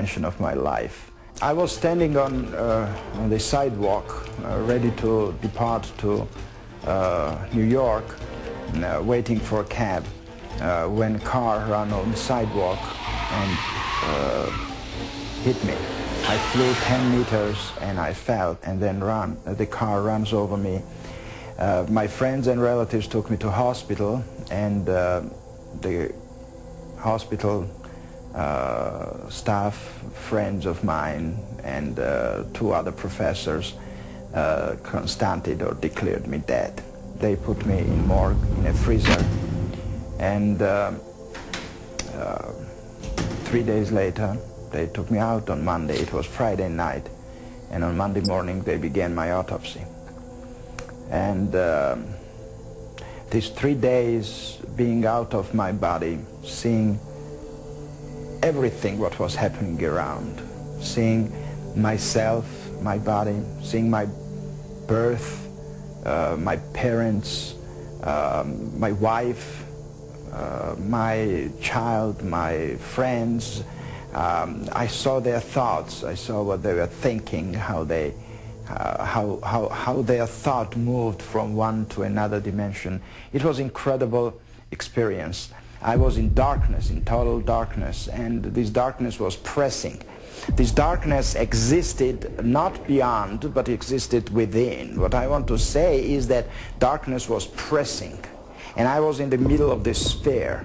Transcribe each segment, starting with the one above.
dimension of my life. I was standing on the sidewalk, ready to depart to New York, waiting for a cab, when a car ran on the sidewalk and hit me. I flew 10 meters and I fell and then ran. The car runs over me. My friends and relatives took me to hospital, and the hospital staff, friends of mine, and 2 other professors constated or declared me dead. They put me in morgue, in a freezer, and 3 days later they took me out on Monday. It was Friday night, and on Monday morning they began my autopsy. And these 3 days being out of my body, seeing everything what was happening around, seeing myself, my body, seeing my birth, my parents, my wife, my child, my friends. I saw their thoughts, I saw what they were thinking, how their thought moved from one to another dimension. It was an incredible experience. I was in darkness, in total darkness, and this darkness was pressing. This darkness existed not beyond, but existed within. What I want to say is that darkness was pressing, and I was in the middle of this sphere,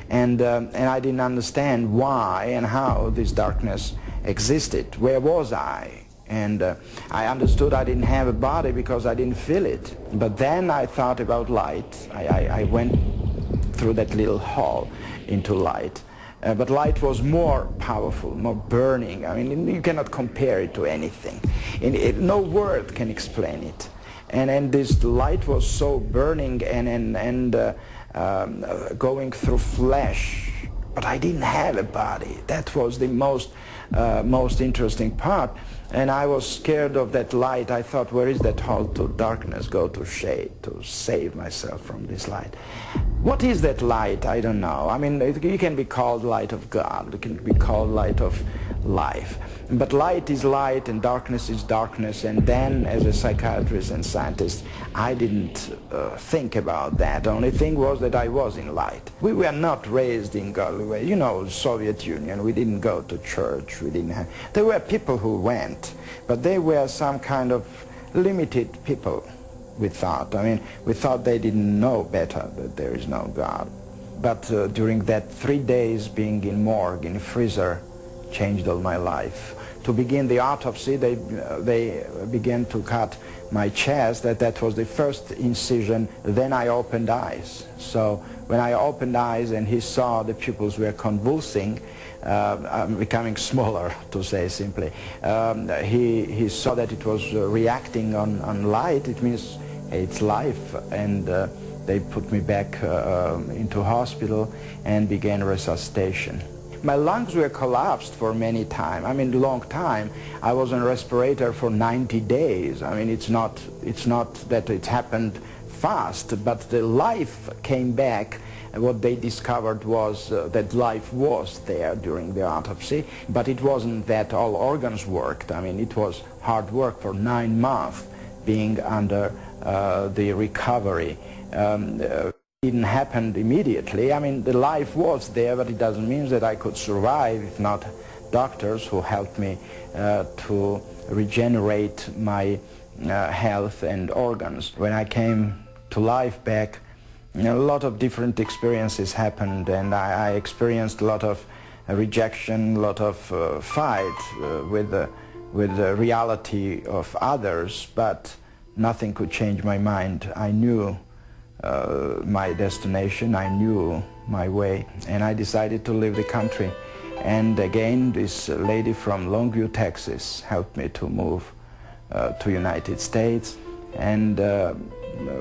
and I didn't understand why and how this darkness existed. Where was I? And I understood I didn't have a body because I didn't feel it. But then I thought about light. I went through that little hall into light. But light was more powerful, more burning. I mean, you cannot compare it to anything. No word can explain it. And this light was so burning and going through flesh. But I didn't have a body. That was the most interesting part. And I was scared of that light. I thought, where is that hall to darkness? Go to shade to save myself from this light. What is that light? I don't know. I mean, it can be called light of God. It can be called light of life. But light is light and darkness is darkness. And then, as a psychiatrist and scientist, I didn't think about that. The only thing was that I was in light. We were not raised in godly way. You know, Soviet Union, we didn't go to church. There were people who went, but they were some kind of limited people. We thought. I mean, we thought they didn't know better, that there is no God. But during that 3 days being in morgue, in freezer, changed all my life. To begin the autopsy, they began to cut my chest. That was the first incision. Then I opened eyes. So when I opened eyes and he saw the pupils were convulsing, becoming smaller, to say simply, he saw that it was reacting on light. It means it's life, and they put me back into hospital and began resuscitation. My lungs were collapsed for many time. I mean, long time. I was on a respirator for 90 days. I mean, it's not that it happened fast, but the life came back. And what they discovered was that life was there during the autopsy, but it wasn't that all organs worked. I mean, it was hard work for 9 months being under the recovery. It didn't happen immediately. I mean, the life was there, but it doesn't mean that I could survive if not doctors who helped me to regenerate my health and organs. When I came to life back, a lot of different experiences happened, and I experienced a lot of rejection, a lot of fight with the reality of others, but nothing could change my mind. I knew my destination, I knew my way, and I decided to leave the country. And again, this lady from Longview, Texas, helped me to move to United States, and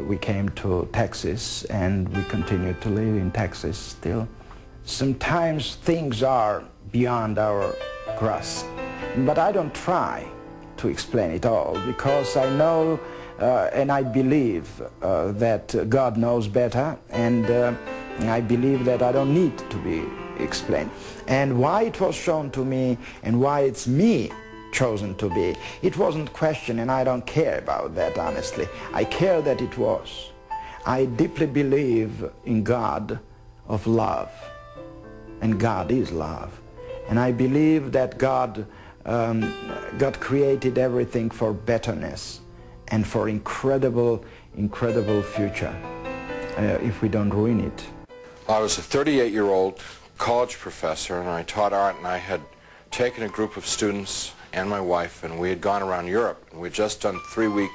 we came to Texas, and we continue to live in Texas still. Sometimes things are beyond our grasp, but I don't try to explain it all, because I know and I believe that God knows better, and I believe that I don't need to be explain. And why it was shown to me and why it's me chosen to be, it wasn't question, and I don't care about that, honestly. I care that it was. I deeply believe in God of love, and God is love. And I believe that God created everything for betterness and for incredible future if we don't ruin it. I was a 38-year-old college professor, and I taught art, and I had taken a group of students and my wife, and we had gone around Europe, and we had just done a 3-week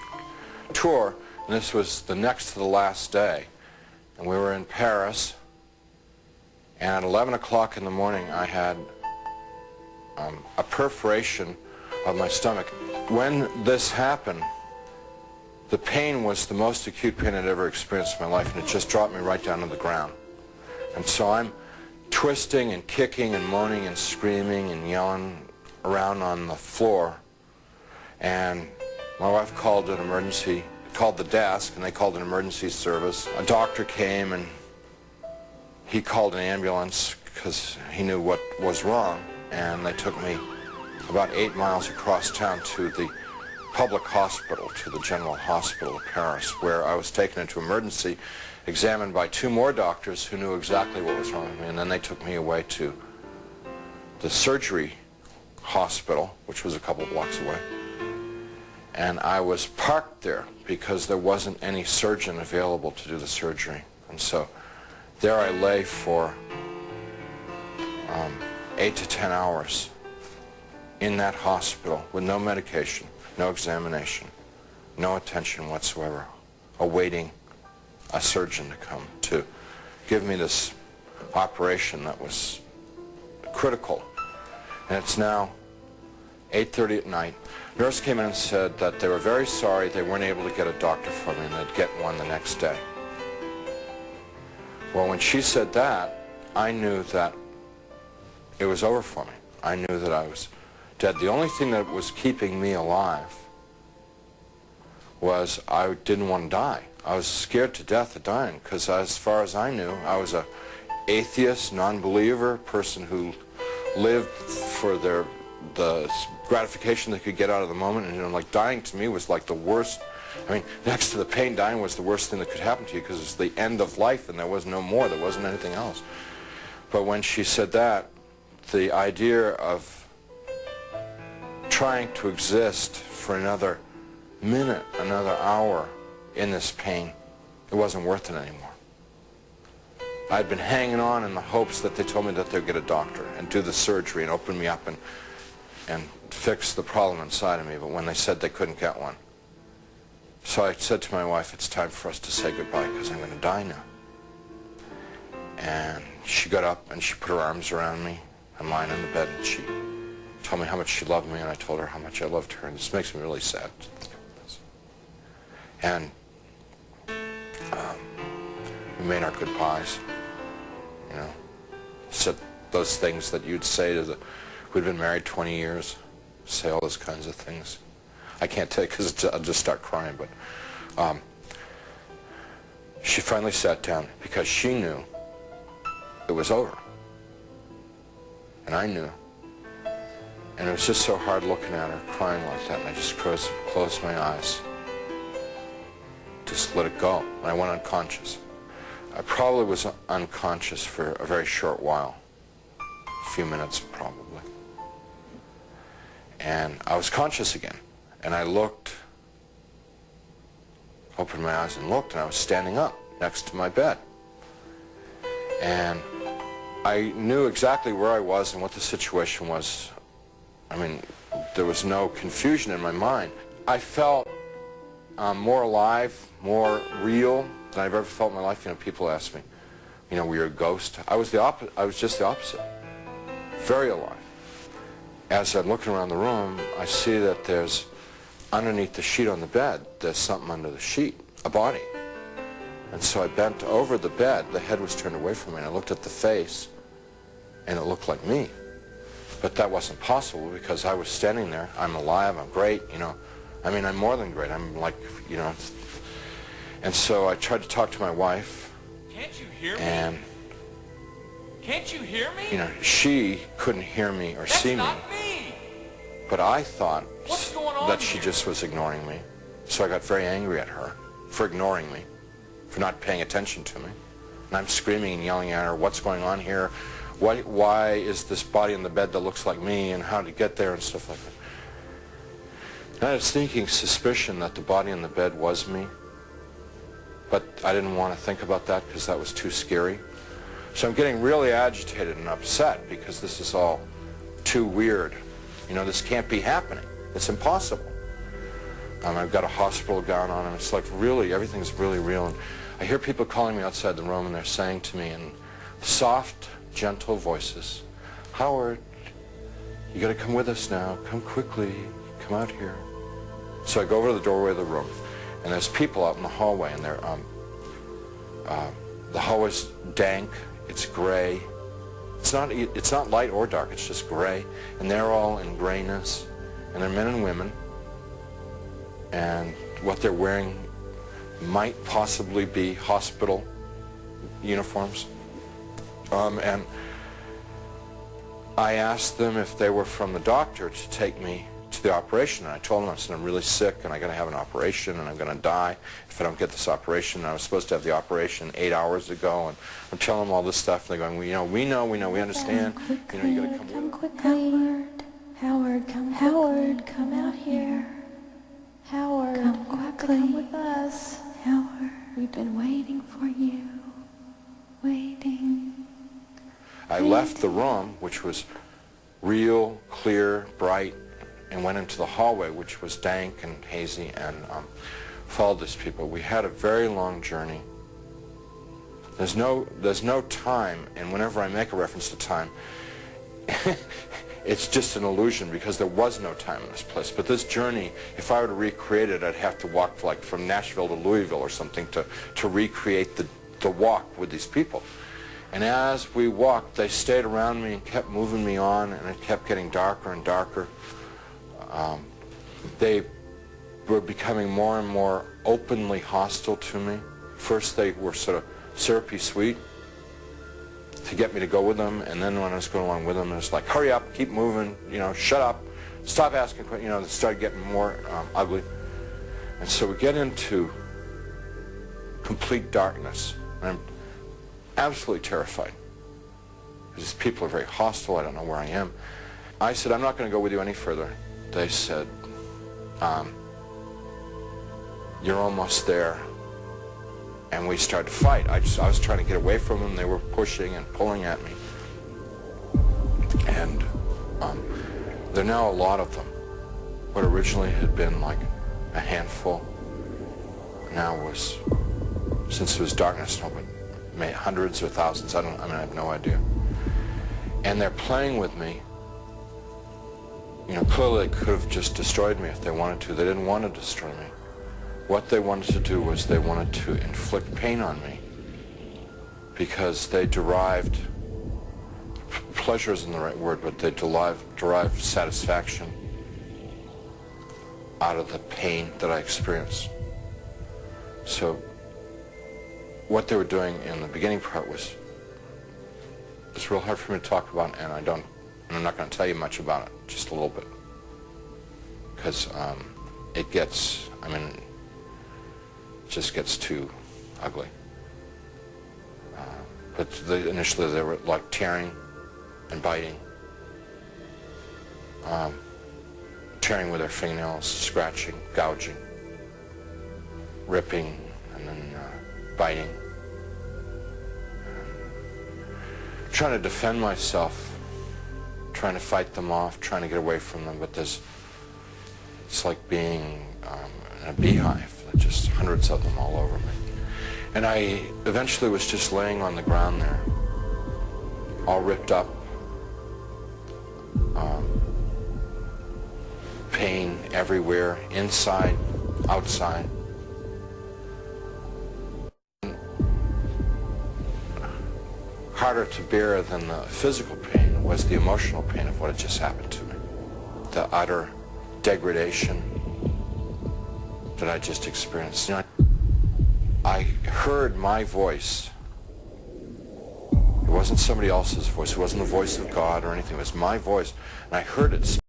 tour, and this was the next to the last day. And we were in Paris, and at 11 o'clock in the morning I had a perforation of my stomach. When this happened, the pain was the most acute pain I'd ever experienced in my life, and it just dropped me right down to the ground. And so I'm twisting and kicking and moaning and screaming and yelling around on the floor, and my wife called the desk, and they called an emergency service. A doctor came, and he called an ambulance because he knew what was wrong, and they took me about 8 miles across town to the public hospital, to the General Hospital of Paris, where I was taken into emergency, examined by 2 more doctors who knew exactly what was wrong with me, and then they took me away to the surgery hospital, which was a couple blocks away. And I was parked there because there wasn't any surgeon available to do the surgery. And so there I lay for 8 to 10 hours in that hospital with no medication, no examination, no attention whatsoever, awaiting a surgeon to come to give me this operation that was critical. And it's now 8:30 at night. Nurse came in and said that they were very sorry they weren't able to get a doctor for me, and they'd get one the next day. Well, when she said that, I knew that it was over for me. I knew that I was dead. The only thing that was keeping me alive was I didn't want to die. I was scared to death of dying, because as far as I knew, I was an atheist, non-believer, person who lived for the gratification they could get out of the moment. And like dying to me was like the worst. I mean, next to the pain, dying was the worst thing that could happen to you, because it's the end of life and there was no more. There wasn't anything else. But when she said that, the idea of trying to exist for another minute, another hour in this pain, it wasn't worth it anymore. I'd been hanging on in the hopes that they told me that they'd get a doctor and do the surgery and open me up and fix the problem inside of me, but when they said they couldn't get one. So I said to my wife, it's time for us to say goodbye, because I'm going to die now. And she got up and she put her arms around me. I'm lying in the bed, and she told me how much she loved me, and I told her how much I loved her, and this makes me really sad. And we made our goodbyes, you know, said those things that you'd say to who'd been married 20 years, say all those kinds of things. I can't tell you because I'll just start crying, but she finally sat down because she knew it was over. And I knew. And it was just so hard looking at her, crying like that, and I just closed my eyes. Just let it go. And I went unconscious. I probably was unconscious for a very short while. A few minutes, probably. And I was conscious again. And I looked, opened my eyes and looked, and I was standing up next to my bed. And I knew exactly where I was and what the situation was. I mean, there was no confusion in my mind. I felt more alive, more real than I've ever felt in my life. You know, people ask me, you know, were you a ghost? I was just the opposite. Very alive. As I'm looking around the room, I see that there's, underneath the sheet on the bed, there's something under the sheet, a body. And so I bent over the bed. The head was turned away from me, and I looked at the face, and it looked like me. But that wasn't possible because I was standing there. I'm alive, I'm great, you know. I mean, I'm more than great. I'm like, you know. And so I tried to talk to my wife. Can't you hear me? And Can't you hear me? You know, she couldn't hear me or see me. That's not me. But I thought What's going on that she here? just was ignoring me. So I got very angry at her for ignoring me, for not paying attention to me. And I'm screaming and yelling at her, what's going on here? Why is this body in the bed that looks like me, and how to get there and stuff like that. And I had a sneaking suspicion that the body in the bed was me. But I didn't want to think about that because that was too scary. So I'm getting really agitated and upset because this is all too weird. You know, this can't be happening. It's impossible. I've got a hospital gown on, and it's like really, everything's really real. And I hear people calling me outside the room, and they're saying to me in soft, gentle voices, Howard, you got to come with us now. Come quickly. Come out here. So I go over to the doorway of the room, and there's people out in the hallway, and they're, the hallway's dank. It's gray. It's not light or dark. It's just gray, and they're all in grayness, and they're men and women, and what they're wearing might possibly be hospital uniforms. And I asked them if they were from the doctor to take me to the operation, and I told them, I said, I'm really sick and I got to have an operation and I'm going to die if I don't get this operation. And I was supposed to have the operation 8 hours ago, and I'm telling them all this stuff, and they're going, well, we know, we understand. You know, you got to come quickly. Howard, come out here. Howard, come quickly. Come with us. Howard, we've been waiting for you. Waiting. I left the room, which was real, clear, bright, and went into the hallway, which was dank and hazy, and followed these people. We had a very long journey. There's no time, and whenever I make a reference to time, it's just an illusion because there was no time in this place. But this journey, if I were to recreate it, I'd have to walk like from Nashville to Louisville or something to recreate the walk with these people. And as we walked, they stayed around me and kept moving me on, and it kept getting darker and darker. They were becoming more and more openly hostile to me. First they were sort of syrupy sweet to get me to go with them, and then when I was going along with them, it was like, hurry up, keep moving, you know, shut up, stop asking questions, you know, they started getting more ugly. And so we get into complete darkness, and I'm absolutely terrified. These people are very hostile, I don't know where I am. I said, I'm not going to go with you any further. They said, you're almost there. And we started to fight. I was trying to get away from them. They were pushing and pulling at me. And there are now a lot of them. What originally had been like a handful now was, since it was darkness, hundreds or thousands. I have no idea. And they're playing with me. You know, clearly they could have just destroyed me if they wanted to. They didn't want to destroy me. What they wanted to do was they wanted to inflict pain on me because they derived, pleasure isn't the right word, but they derived satisfaction out of the pain that I experienced. So what they were doing in the beginning part was, it's real hard for me to talk about, and I'm not going to tell you much about it, just a little bit, because it gets, it just gets too ugly. But initially they were like tearing and biting, tearing with their fingernails, scratching, gouging, ripping, and then biting. Trying to defend myself, trying to fight them off, trying to get away from them, but it's like being in a beehive. Just hundreds of them all over me. And I eventually was just laying on the ground there, all ripped up, pain everywhere, inside, outside. Harder to bear than the physical pain was the emotional pain of what had just happened to me. The utter degradation that I just experienced. You know, I heard my voice. It wasn't somebody else's voice. It wasn't the voice of God or anything. It was my voice. And I heard it